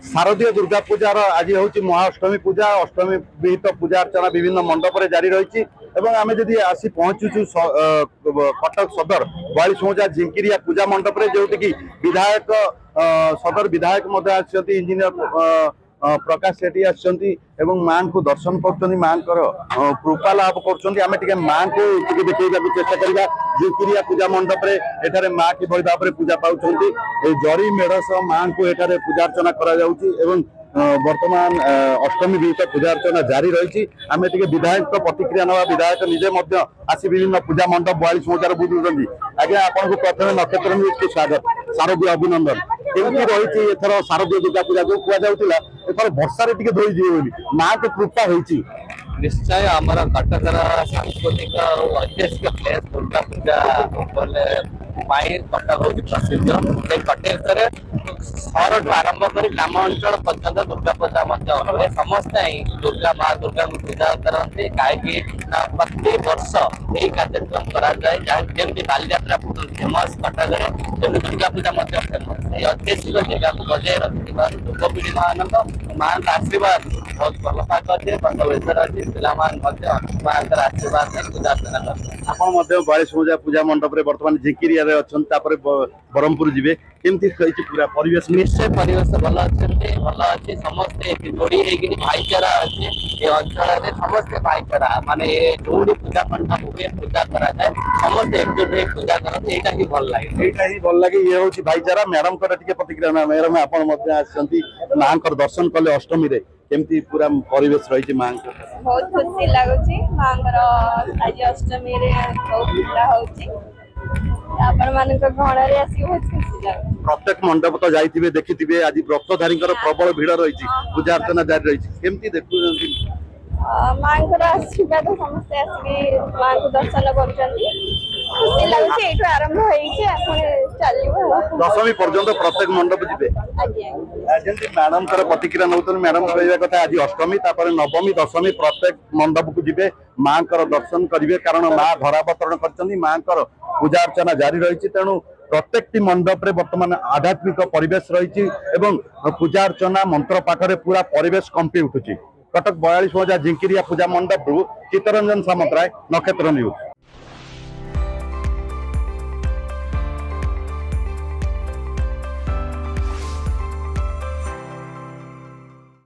शारदीय दुर्गा पूजार आज हूँ महाअष्टमी पूजा अष्टमी विहित पूजा अर्चना विभिन्न मंडप में जारी रही आम जदि आसी पहुंचुचु कटक सदर 42 मौजा झिंकिरिया पूजा मंडप में जो विधायक सदर विधायक इंजीनियर प्रकाश सेठी आसछंती एवं मां को दर्शन कर मां कृपा लाभ कर मां को देखा चेष्टा करवा झिंकिरिया पूजा मंडप में एठारे मां किभली भाव में पूजा पाउछंती जरी मेढ़ सह मां को एठारे पूजा अर्चना करा जाउची एवं वर्तमान अष्टमी विहित पूजा अर्चना जारी रही आम टे विधायक प्रतिक्रिया ना विधायक निजे आसी विभिन्न पूजा मंडप 42 मौजार बुझुंट आज्ञा आपको प्रथम नक्षत्र न्यूज को स्वागत शारदीय अभिनंदन केमती रही एथर शारदीय दुर्गा पूजा जो कहला एथर वर्षा टे धोई माँ को कृपा होती निश्चय आम कटकर सांस्कृतिक और ऐतिहासिक प्लेस दुर्गा पूजा कटक हूँ प्रसिद्ध कटक सहर आरंभ कर ग्राम अंचल पर्यटन दुर्गा पूजा हुए समस्ते दुर्गा माँ दुर्गा पूजा करते कहीं प्रति वर्ष यही कार्यक्रम करमती बालीजात्रा फेमस कटक दुर्गा पूजा फेमस ऐतिहासिक जगह को बजाय रखी युवपीढ़ी माँ आशीर्वाद बहुत भल पाक अच्छे अच्छे आशीर्वाद पूजा अर्चना कर 42 मौजा पूजा मंडप में बर्तमान झिंकिरिया अच्छा ब्रह्मपुर जी केमती पूरा परिवेश निश्चय परिवेश भल अच्छे समस्ते जोड़ी भाईचारा अच्छे ये अंचल समस्ते भाईचारा माने जो पूजा मंडप हुए पूजा कराए समस्ते एकजुट हो पूजा करते यहाँ ही भल लगे ये हूँ भाईचारा मैडम प्रतिक्रिया ना मैडम आप माँ दर्शन कले अष्टमी रे केमती पूरा परिवेश रही माँ बहुत खुशी लगुच माँ आज अष्टमी रे बहुत पूजा होची आपण मान घर आसी बहुत खुशी लगे प्रत्येक मंडप तो जाइए देखिए आज व्रतधारी प्रबल भिड़ रही पूजा अर्चना जारी रही केमती देखु माँ आशीर्वाद समस्ते आसिक माँ को दर्शन कर खुशी लगुच ये आरंभ दशमी पर्यंत प्रत्येक मंडप जी मैडम प्रतिक्रिया नौ मैडम कह कथा आज अष्टमी नवमी दशमी प्रत्येक मंडप को जी माँ दर्शन करेंगे कारण माँ धरावतरण कर माँ पूजा अर्चना जारी रही तेणु प्रत्येक मंडप रे वर्तमान आध्यात्मिक परिवेश रही पूजा अर्चना मंत्र पाठ रे पूरा परिवेश कंपी उठुची कटक 42 मौजा झिंकिरिया पूजा मंडप चित्तरंजन सामंतराय नक्षत्र न्यूज।